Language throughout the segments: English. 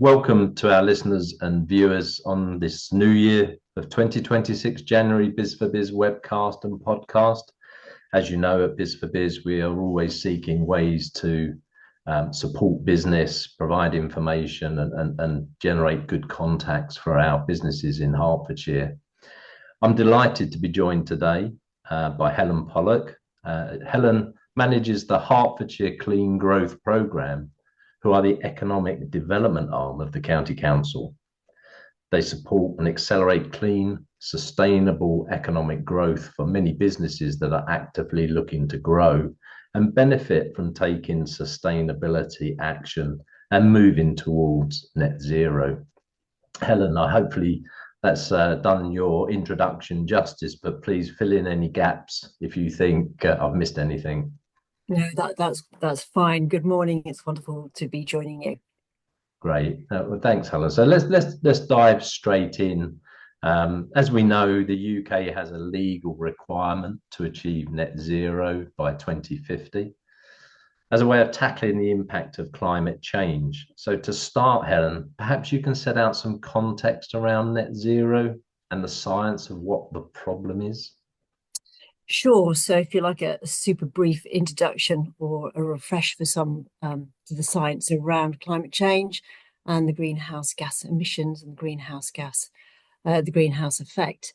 Welcome to our listeners and viewers on this new year of 2026 January Biz for Biz webcast and podcast. As you know, at Biz for Biz, we are always seeking ways to support business, provide information and generate good contacts for our businesses in Hertfordshire. I'm delighted to be joined today by Helen Pollock. Helen manages the Hertfordshire Clean Growth Programme, who are the economic development arm of the County Council. They support and accelerate clean, sustainable economic growth for many businesses that are actively looking to grow and benefit from taking sustainability action and moving towards net zero. Helen, hopefully that's done your introduction justice, but please fill in any gaps if you think I've missed anything. No, that's fine. Good morning. It's wonderful to be joining you. Great. Well, thanks, Helen. So let's dive straight in. As we know, the UK has a legal requirement to achieve net zero by 2050 as a way of tackling the impact of climate change. So to start, Helen, perhaps you can set out some context around net zero and the science of what the problem is. Sure. So if you like a super brief introduction or a refresh for some to the science around climate change and the greenhouse gas emissions and the greenhouse effect.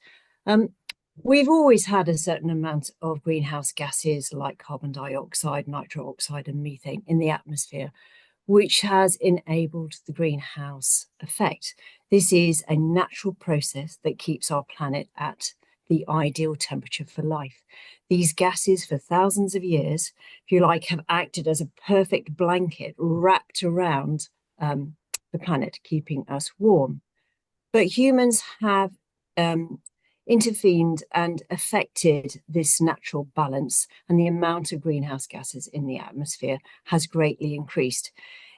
We've always had a certain amount of greenhouse gases like carbon dioxide, nitrous oxide and methane in the atmosphere, which has enabled the greenhouse effect. This is a natural process that keeps our planet at the ideal temperature for life. These gases for thousands of years, if you like, have acted as a perfect blanket wrapped around the planet, keeping us warm. But humans have intervened and affected this natural balance, and the amount of greenhouse gases in the atmosphere has greatly increased.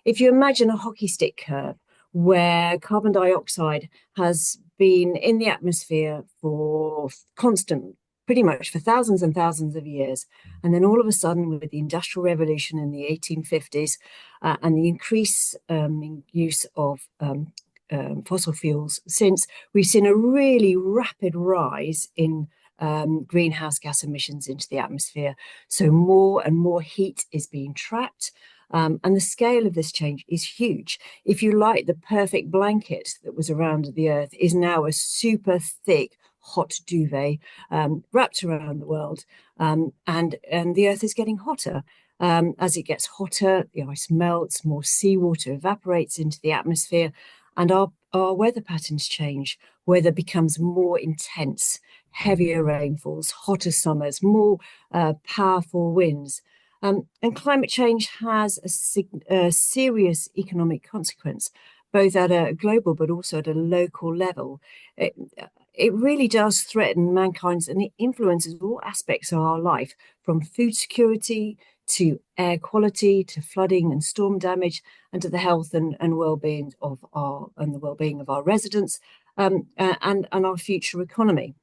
If you imagine a hockey stick curve where carbon dioxide has been in the atmosphere for pretty much for thousands and thousands of years. And then all of a sudden, with the Industrial Revolution in the 1850s and the increase in use of fossil fuels since, we've seen a really rapid rise in greenhouse gas emissions into the atmosphere. So more and more heat is being trapped. And the scale of this change is huge. If you like, the perfect blanket that was around the Earth is now a super thick, hot duvet wrapped around the world. And the Earth is getting hotter. As it gets hotter, the ice melts, more seawater evaporates into the atmosphere, and our weather patterns change. Weather becomes more intense, heavier rainfalls, hotter summers, more powerful winds. And climate change has a serious economic consequence, both at a global but also at a local level. It really does threaten mankind's, and it influences all aspects of our life, from food security to air quality to flooding and storm damage, and to the health and well-being of our residents and our future economy.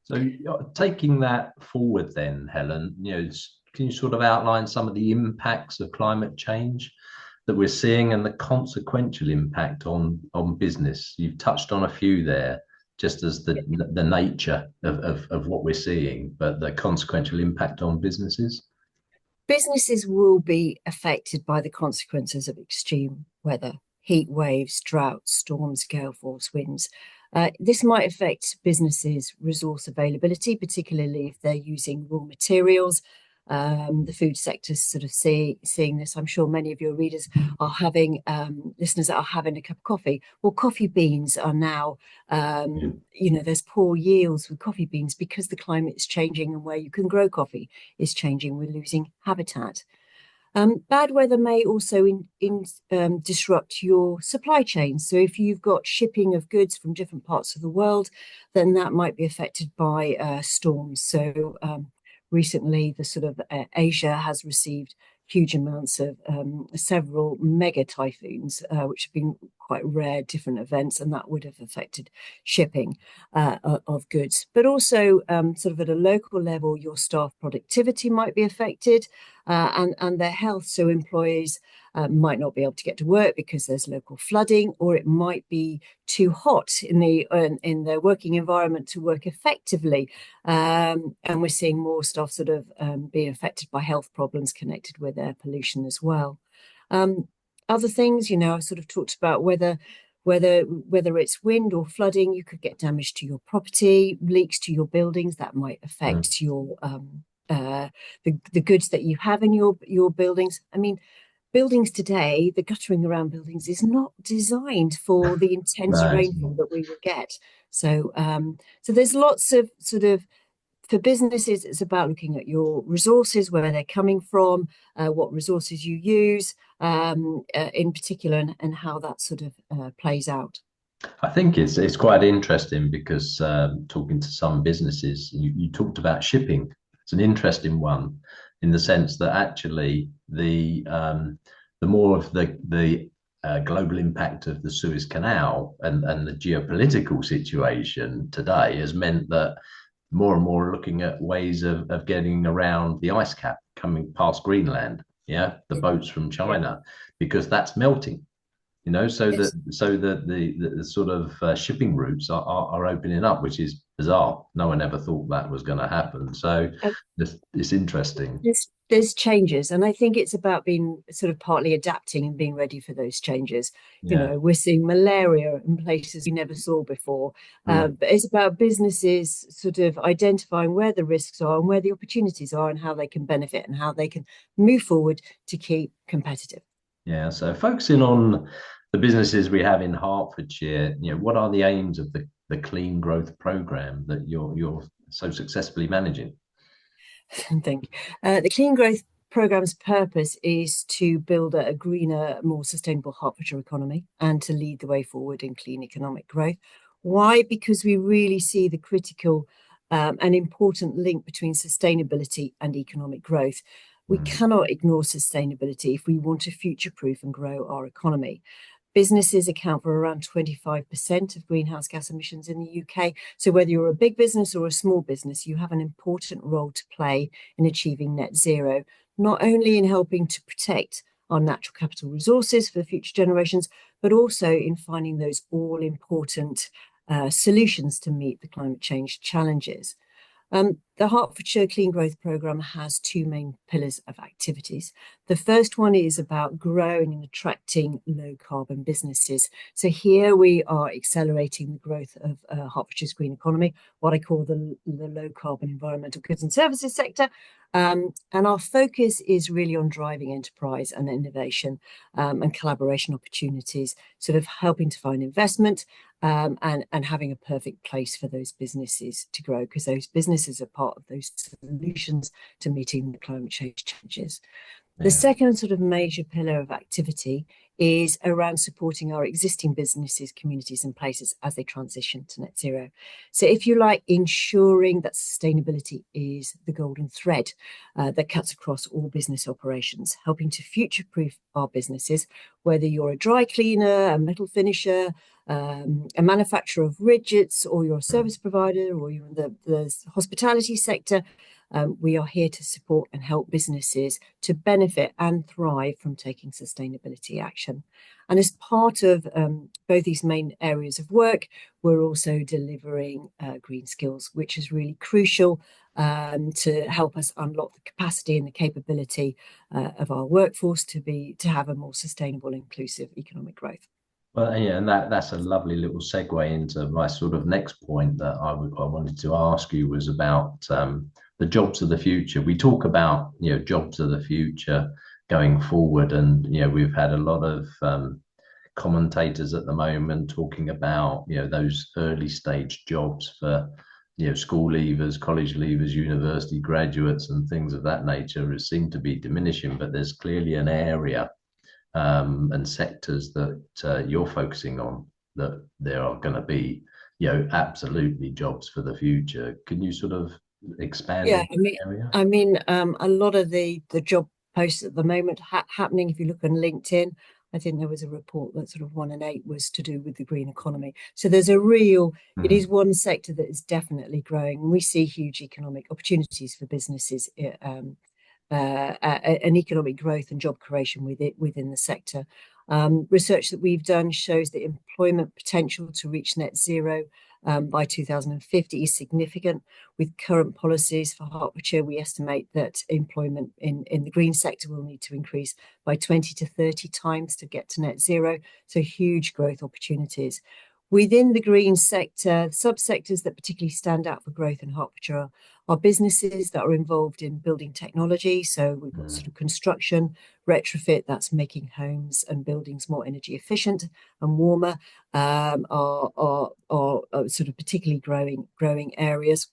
So taking that forward then, Helen, can you sort of outline some of the impacts of climate change that we're seeing and the consequential impact on business? You've touched on a few there, just as the nature of what we're seeing, but the consequential impact on businesses? Businesses will be affected by the consequences of extreme weather, heat waves, droughts, storms, gale force winds. This might affect businesses' resource availability, particularly if they're using raw materials. The food sector is sort of seeing this. I'm sure many of your readers are having, listeners that are having a cup of coffee. Well, coffee beans are now, there's poor yields with coffee beans because the climate is changing and where you can grow coffee is changing. We're losing habitat. Bad weather may also disrupt your supply chain. So if you've got shipping of goods from different parts of the world, then that might be affected by storms. So recently, the sort of Asia has received huge amounts of several mega typhoons, which have been quite rare, different events, and that would have affected shipping of goods. But also sort of at a local level, your staff productivity might be affected. and their health. So employees might not be able to get to work because there's local flooding, or it might be too hot in their working environment to work effectively. And we're seeing more staff sort of being affected by health problems connected with air pollution as well. Other things, I sort of talked about whether it's wind or flooding, you could get damage to your property, leaks to your buildings that might affect your the goods that you have in your buildings. I mean, buildings today, the guttering around buildings is not designed for the intense rainfall that we will get. So there's lots of sort of, for businesses, it's about looking at your resources, where they're coming from, what resources you use in particular, and how that sort of plays out. I think it's quite interesting because talking to some businesses, you talked about shipping. It's an interesting one in the sense that actually the more of the global impact of the Suez Canal and the geopolitical situation today has meant that more and more looking at ways of getting around the ice cap coming past Greenland, the boats from China, because that's melting. So that the sort of shipping routes are opening up, which is bizarre. No one ever thought that was going to happen. So it's interesting. There's changes, and I think it's about being sort of partly adapting and being ready for those changes. We're seeing malaria in places we never saw before, but it's about businesses sort of identifying where the risks are and where the opportunities are, and how they can benefit and how they can move forward to keep competitive. Yeah, so focusing on the businesses we have in Hertfordshire, what are the aims of the Clean Growth Programme that you're so successfully managing? Thank you. The Clean Growth Programme's purpose is to build a greener, more sustainable Hertfordshire economy and to lead the way forward in clean economic growth. Why? Because we really see the critical and important link between sustainability and economic growth. We cannot ignore sustainability if we want to future-proof and grow our economy. Businesses account for around 25% of greenhouse gas emissions in the UK. So whether you're a big business or a small business, you have an important role to play in achieving net zero, not only in helping to protect our natural capital resources for future generations, but also in finding those all-important solutions to meet the climate change challenges. The Hertfordshire Clean Growth Programme has two main pillars of activities. The first one is about growing and attracting low carbon businesses. So here we are accelerating the growth of Hertfordshire's green economy, what I call the low carbon environmental goods and services sector. And our focus is really on driving enterprise and innovation and collaboration opportunities, sort of helping to find investment and having a perfect place for those businesses to grow, because those businesses are part of those solutions to meeting the climate change challenges. The second sort of major pillar of activity is around supporting our existing businesses, communities and places as they transition to net zero. So if you like, ensuring that sustainability is the golden thread that cuts across all business operations, helping to future-proof our businesses, whether you're a dry cleaner, a metal finisher, a manufacturer of widgets, or you're a service provider, or you're in the hospitality sector. We are here to support and help businesses to benefit and thrive from taking sustainability action. And as part of both these main areas of work, we're also delivering green skills, which is really crucial to help us unlock the capacity and the capability of our workforce to have a more sustainable, inclusive economic growth. Well, yeah, and that's a lovely little segue into my sort of next point that I wanted to ask you was about the jobs of the future. We talk about jobs of the future going forward, and we've had a lot of commentators at the moment talking about those early stage jobs for school leavers, college leavers, university graduates, and things of that nature seem to be diminishing. But there's clearly an area and sectors that you're focusing on that there are going to be absolutely jobs for the future. Can you sort of expand on that area? I mean, a lot of the job posts at the moment happening, if you look on LinkedIn, I think there was a report that sort of 1 in 8 was to do with the green economy. So there's it is one sector that is definitely growing, and we see huge economic opportunities for businesses an economic growth and job creation within the sector. Research that we've done shows that employment potential to reach net zero by 2050 is significant. With current policies for Hertfordshire, we estimate that employment in the green sector will need to increase by 20 to 30 times to get to net zero, so huge growth opportunities. Within the green sector, subsectors that particularly stand out for growth in Hertfordshire are businesses that are involved in building technology. So we've got sort of construction, retrofit, that's making homes and buildings more energy efficient and warmer, are sort of particularly growing areas.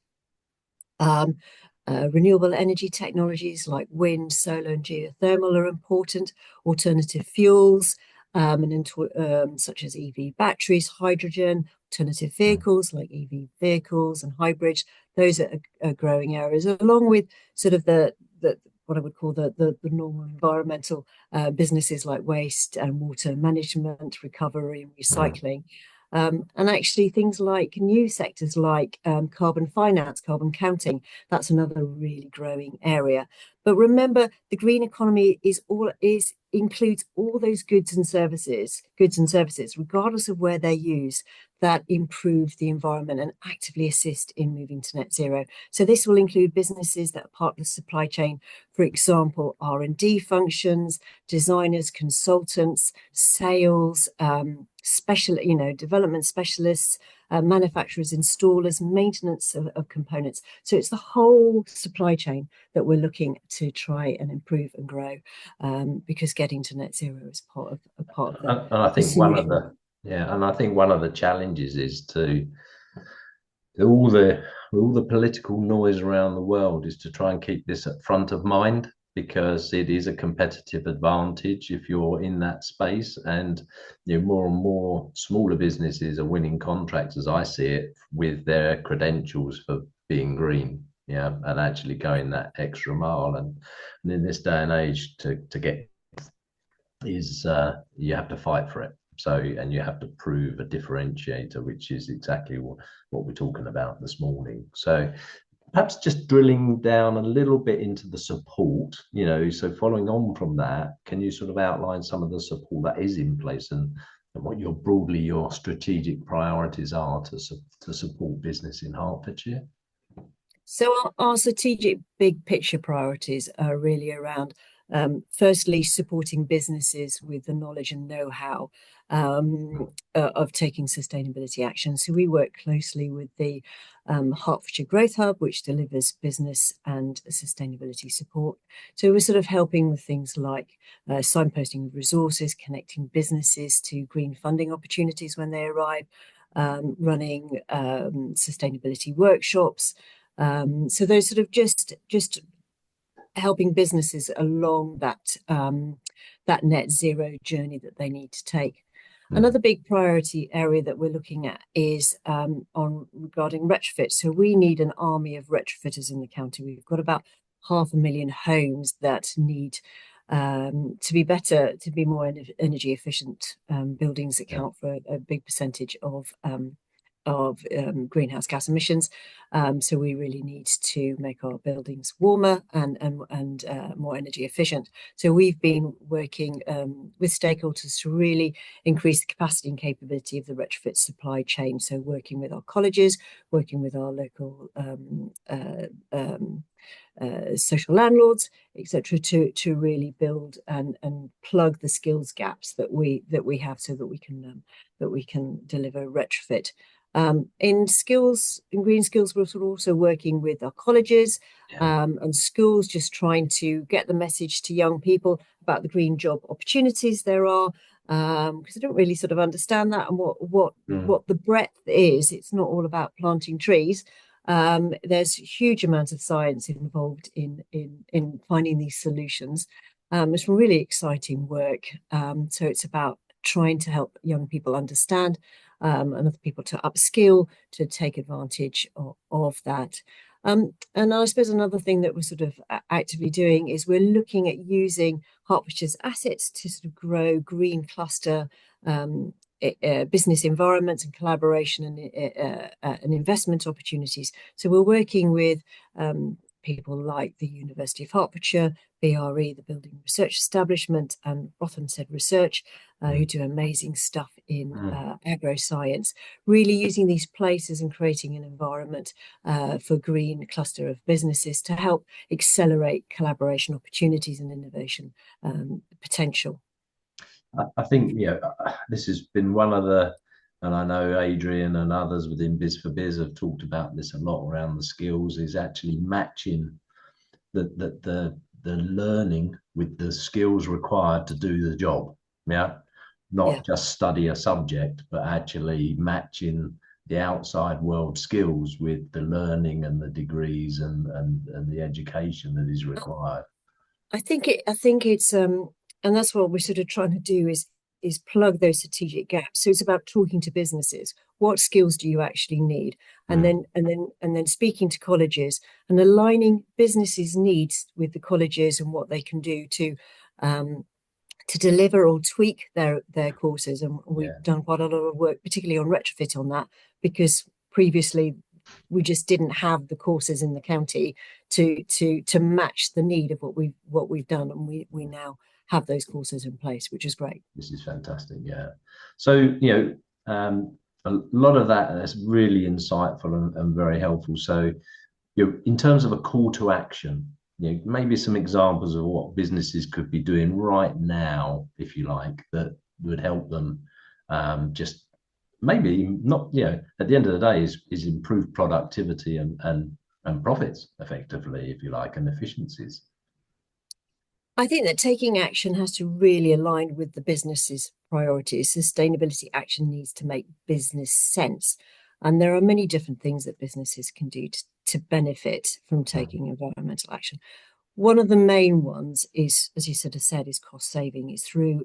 Renewable energy technologies like wind, solar, and geothermal are important. Alternative fuels, such as EV batteries, hydrogen, alternative vehicles like EV vehicles and hybrids. Those are growing areas, along with sort of the what I would call the normal environmental businesses like waste and water management, recovery and recycling. And actually things like new sectors like carbon finance, carbon counting, that's another really growing area. But remember, the green economy includes all those goods and services, regardless of where they're used, that improve the environment and actively assist in moving to net zero. So this will include businesses that are part of the supply chain, for example, R&D functions, designers, consultants, sales, development specialists, manufacturers, installers, maintenance of components. So it's the whole supply chain that we're looking to try and improve and grow, because getting to net zero is part of the. And I think one of the challenges is to all the political noise around the world is to try and keep this at front of mind, because it is a competitive advantage if you're in that space, and more and more smaller businesses are winning contracts, as I see it, with their credentials for being green, and actually going that extra mile. And in this day and age, to get is you have to fight for it. So, and you have to prove a differentiator, which is exactly what we're talking about this morning. So perhaps just drilling down a little bit into the support, so following on from that, can you sort of outline some of the support that is in place and what your strategic priorities are to support business in Hertfordshire? So our strategic big picture priorities are really around, firstly, supporting businesses with the knowledge and know-how of taking sustainability action. So we work closely with the Hertfordshire Growth Hub, which delivers business and sustainability support. So we're sort of helping with things like signposting of resources, connecting businesses to green funding opportunities when they arrive, running sustainability workshops. So those sort of just helping businesses along that net zero journey that they need to take. Another big priority area that we're looking at is regarding retrofit. So we need an army of retrofitters in the county. We've got about 500,000 homes that need to be more energy efficient. Buildings account for a big percentage of greenhouse gas emissions. So we really need to make our buildings warmer and more energy efficient. So we've been working with stakeholders to really increase the capacity and capability of the retrofit supply chain. So working with our colleges, working with our local social landlords, etc., to really build and plug the skills gaps that we have, so that we can deliver retrofit. In green skills, we're sort of also working with our colleges and schools, just trying to get the message to young people about the green job opportunities there are, because they don't really sort of understand that and what the breadth is. It's not all about planting trees. There's huge amounts of science involved in finding these solutions. It's some really exciting work. So it's about trying to help young people understand and other people to upskill, to take advantage of that. And I suppose another thing that we're sort of actively doing is we're looking at using Hertfordshire's assets to sort of grow green cluster business environments and collaboration and investment opportunities. So we're working with people like the University of Hertfordshire, BRE, the Building Research Establishment, and Rothamsted Research, who do amazing stuff in agroscience, really using these places and creating an environment for green cluster of businesses to help accelerate collaboration opportunities and innovation potential. I think, this has been one of the, and I know Adrian and others within Biz for Biz have talked about this a lot around the skills, is actually matching the learning with the skills required to do the job. Not just study a subject, but actually matching the outside world skills with the learning and the degrees and the education that is required. I think it's and that's what we're sort of trying to do is plug those strategic gaps. So it's about talking to businesses. What skills do you actually need? And then speaking to colleges and aligning businesses' needs with the colleges and what they can do to deliver or tweak their courses. And we've done quite a lot of work, particularly on retrofit on that, because previously we just didn't have the courses in the county to match the need of what we've done, and we now have those courses in place, which is great. This is fantastic. So a lot of that is really insightful and very helpful. So in terms of a call to action, maybe some examples of what businesses could be doing right now, if you like, that would help them just maybe not, at the end of the day is improve productivity and profits effectively, if you like, and efficiencies. I think that taking action has to really align with the business's priorities. Sustainability action needs to make business sense. And there are many different things that businesses can do to benefit from taking environmental action. One of the main ones is, as you sort of said, is cost saving. It's through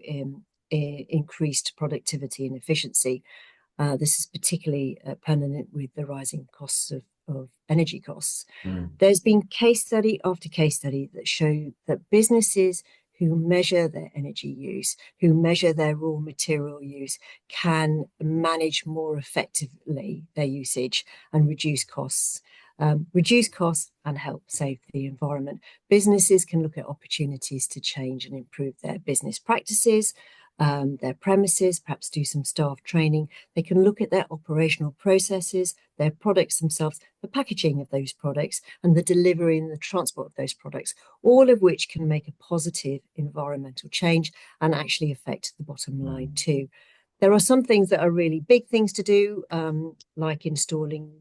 increased productivity and efficiency. This is particularly pertinent with the rising costs of energy costs. There's been case study after case study that show that businesses who measure their energy use, who measure their raw material use, can manage more effectively their usage and reduce costs and help save the environment. Businesses can look at opportunities to change and improve their business practices, their premises, perhaps do some staff training. They can look at their operational processes, their products themselves, the packaging of those products, and the delivery and the transport of those products, all of which can make a positive environmental change and actually affect the bottom line too. There are some things that are really big things to do, like installing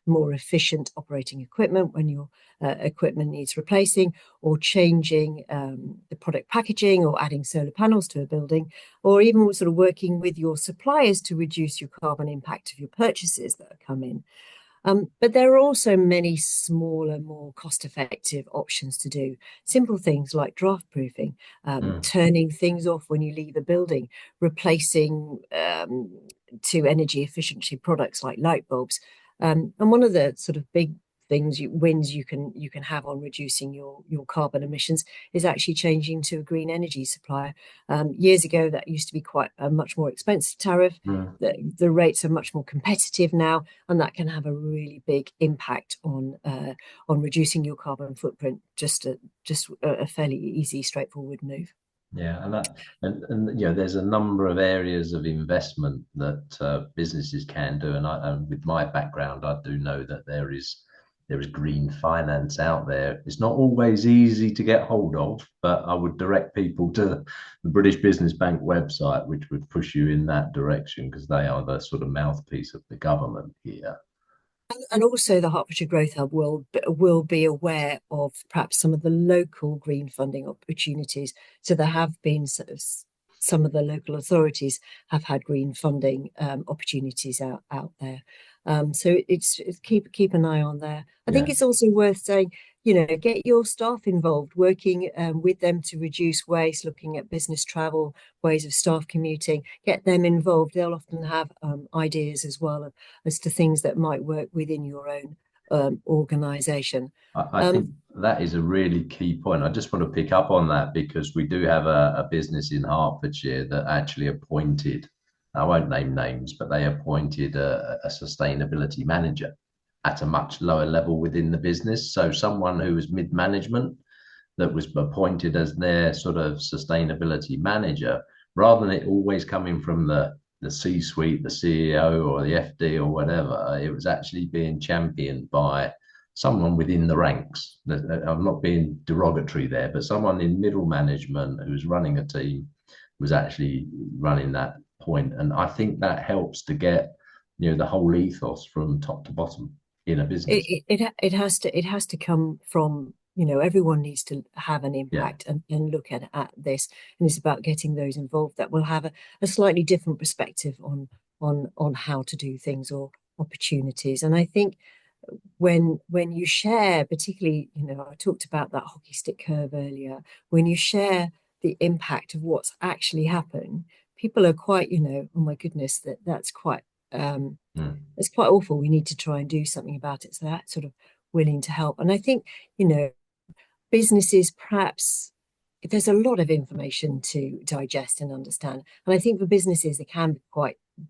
more efficient operating equipment when your equipment needs replacing, or changing the product packaging, or adding solar panels to a building, or even sort of working with your suppliers to reduce your carbon impact of your purchases that come in. But there are also many smaller, more cost-effective options to do. Simple things like draft proofing, turning things off when you leave a building, replacing to energy efficiency products like light bulbs. And one of the sort of big wins you can have on reducing your carbon emissions is actually changing to a green energy supplier. Years ago, that used to be quite a much more expensive tariff. The rates are much more competitive now, and that can have a really big impact on reducing your carbon footprint. Just a fairly easy, straightforward move. And there's a number of areas of investment that businesses can do, and with my background, I do know that there is green finance out there. It's not always easy to get hold of, but I would direct people to the British Business Bank website, which would push you in that direction, because they are the sort of mouthpiece of the government here. And also the Hertfordshire Growth Hub will be aware of perhaps some of the local green funding opportunities. So there have been some of the local authorities have had green funding opportunities out there. So it's keep an eye on there. I think it's also worth saying, get your staff involved, working with them to reduce waste, looking at business travel, ways of staff commuting, get them involved. They'll often have ideas as well as to things that might work within your own organisation. I think that is a really key point. I just want to pick up on that, because we do have a business in Hertfordshire that actually appointed, I won't name names, but they appointed a sustainability manager. at a much lower level within the business. So someone who was mid-management that was appointed as their sort of sustainability manager, rather than it always coming from the C-suite, the CEO or the FD or whatever, it was actually being championed by someone within the ranks. I'm not being derogatory there, but someone in middle management who's running a team was actually running that point. And I think that helps to get, the whole ethos from top to bottom in a business. It has to come from, everyone needs to have an Yeah. impact and look at this, and it's about getting those involved that will have a slightly different perspective on how to do things or opportunities. And I think when you share, particularly, I talked about that hockey stick curve earlier, when you share the impact of what's actually happened, people are quite, oh my goodness, that's quite it's quite awful. We need to try and do something about it. So that's sort of willing to help. And I think, businesses, perhaps there's a lot of information to digest and understand. And I think for businesses, it can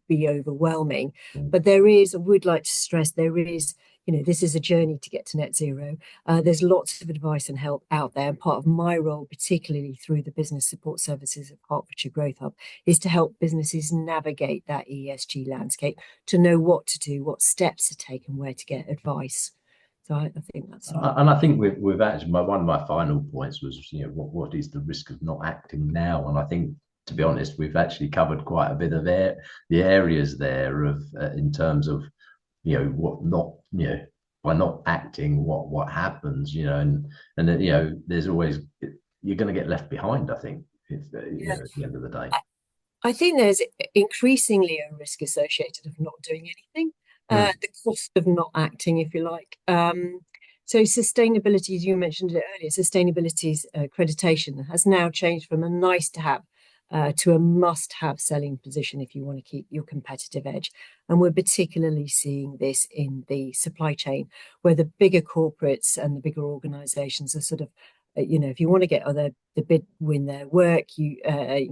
be overwhelming. But I would like to stress, there is, this is a journey to get to net zero. There's lots of advice and help out there. And part of my role, particularly through the business support services of Hertfordshire Growth Hub, is to help businesses navigate that ESG landscape, to know what to do, what steps to take, and where to get advice. So I think that's and I think we've actually, one of my final points was, what is the risk of not acting now? And I think, to be honest, we've actually covered quite a bit of the areas there of in terms of, what not, by not acting, what happens, and then, there's always, you're going to get left behind, I think, if, at the end of the day. I think there's increasingly a risk associated of not doing anything, the cost of not acting, if you like. So sustainability, as you mentioned it earlier, sustainability's accreditation has now changed from a nice to have to a must-have selling position if you want to keep your competitive edge. And we're particularly seeing this in the supply chain, where the bigger corporates and the bigger organizations are sort of, if you want to get the bid, win their work, you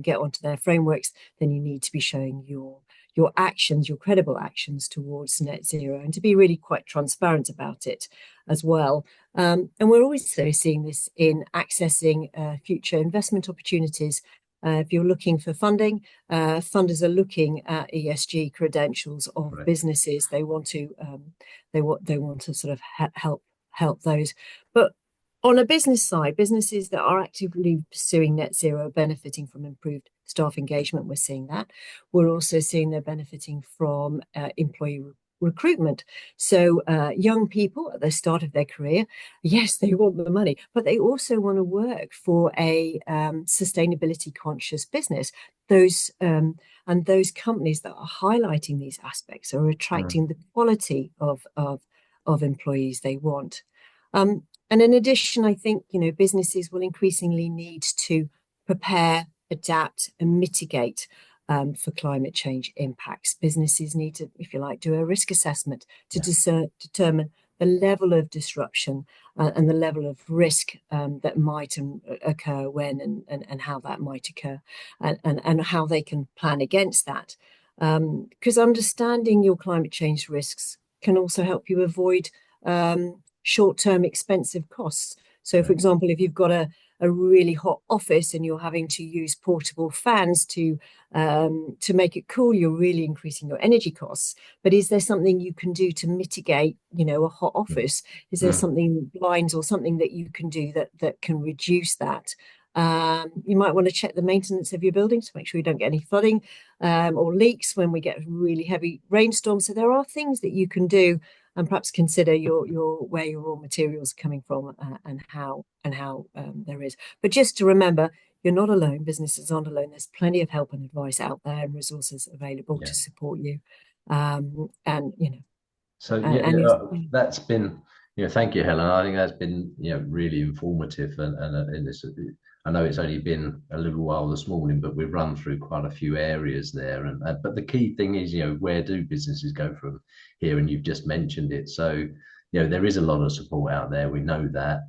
get onto their frameworks, then you need to be showing your actions, your credible actions towards net zero, and to be really quite transparent about it as well. And we're also seeing this in accessing future investment opportunities. If you're looking for funding, funders are looking at ESG credentials of businesses. They want to sort of help those. But on a business side, businesses that are actively pursuing net zero are benefiting from improved staff engagement. We're seeing that. We're also seeing they're benefiting from employee recruitment. So young people at the start of their career, yes, they want the money, but they also want to work for a sustainability conscious business. Those companies that are highlighting these aspects are attracting the quality of employees they want. And in addition, I think, businesses will increasingly need to prepare, adapt, and mitigate for climate change impacts. Businesses need to, if you like, do a risk assessment to determine the level of disruption and the level of risk that might occur when and how that might occur, and how they can plan against that. Because understanding your climate change risks can also help you avoid short-term expensive costs. So, for example, if you've got a really hot office and you're having to use portable fans to make it cool, you're really increasing your energy costs. But is there something you can do to mitigate, a hot office? Is there something, blinds or something that you can do that can reduce that? You might want to check the maintenance of your building to make sure you don't get any flooding or leaks when we get really heavy rainstorms. So there are things that you can do, and perhaps consider where your raw materials are coming from and how there is. But just to remember, you're not alone. Businesses aren't alone. There's plenty of help and advice out there and resources available to support you. So that's been, thank you, Helen. I think that's been, really informative, and this, I know it's only been a little while this morning, but we've run through quite a few areas there. But the key thing is, where do businesses go from here? And you've just mentioned it. So, there is a lot of support out there. We know that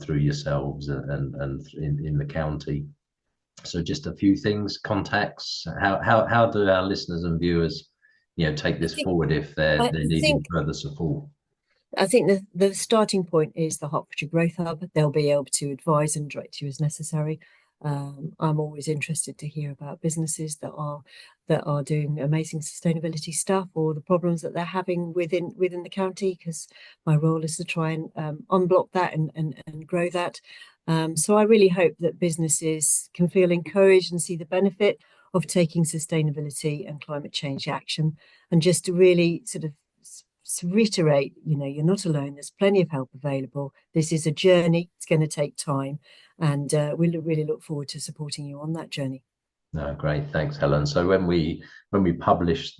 through yourselves and in the county. So just a few things, contacts. How do our listeners and viewers, take this forward if they're needing further support? I think the starting point is the Hertfordshire Growth Hub. They'll be able to advise and direct you as necessary. I'm always interested to hear about businesses that are doing amazing sustainability stuff, or the problems that they're having within the county, because my role is to try and unblock that and grow that. So I really hope that businesses can feel encouraged and see the benefit of taking sustainability and climate change action, and just to really sort of reiterate, you're not alone. There's plenty of help available. This is a journey. It's going to take time, and we really look forward to supporting you on that journey. No, great. Thanks, Helen. So when we publish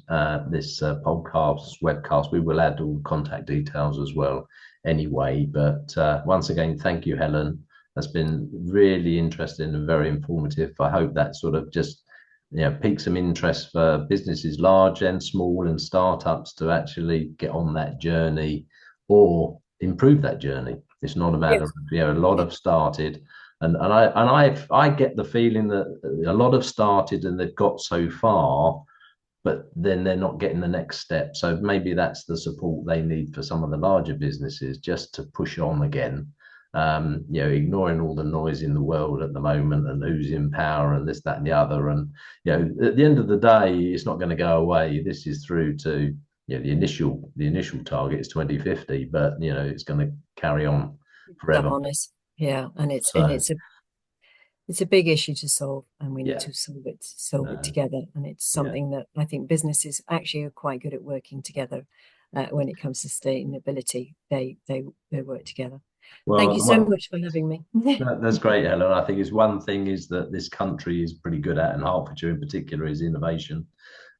this podcast, webcast, we will add all contact details as well anyway. But once again, thank you, Helen. That's been really interesting and very informative. I hope that sort of just pique some interest for businesses large and small and startups to actually get on that journey or improve that journey. It's not a matter of, a lot have started, and I get the feeling that a lot have started and they've got so far, but then they're not getting the next step. So maybe that's the support they need for some of the larger businesses, just to push on again. Ignoring all the noise in the world at the moment and who's in power and this, that, and the other. And, at the end of the day, it's not going to go away. This is through to, the initial target is 2050, but, it's going to carry on forever. Honest. Yeah. And it's a big issue to solve, and we need to solve it together. And it's something that I think businesses actually are quite good at working together. When it comes to sustainability, they work together. Well, thank you so much for having me. That's great, Helen. I think it's one thing is that this country is pretty good at, and Hertfordshire in particular, is innovation.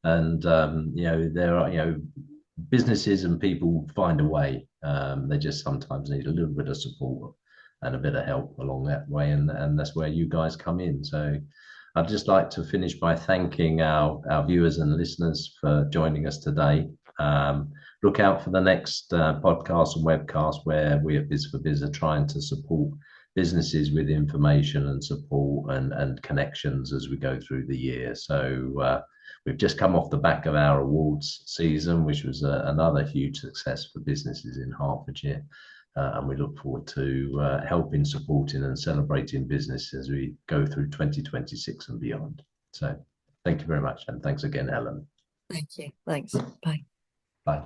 And there are businesses and people find a way. They just sometimes need a little bit of support and a bit of help along that way, and that's where you guys come in. So I'd just like to finish by thanking our viewers and listeners for joining us today. Look out for the next podcast and webcast where we at Biz4Biz are trying to support businesses with information and support and connections as we go through the year. So we've just come off the back of our awards season, which was another huge success for businesses in Hertfordshire. And we look forward to helping, supporting and celebrating business as we go through 2026 and beyond. So thank you very much. And thanks again, Helen. Thank you. Thanks. Bye. Bye.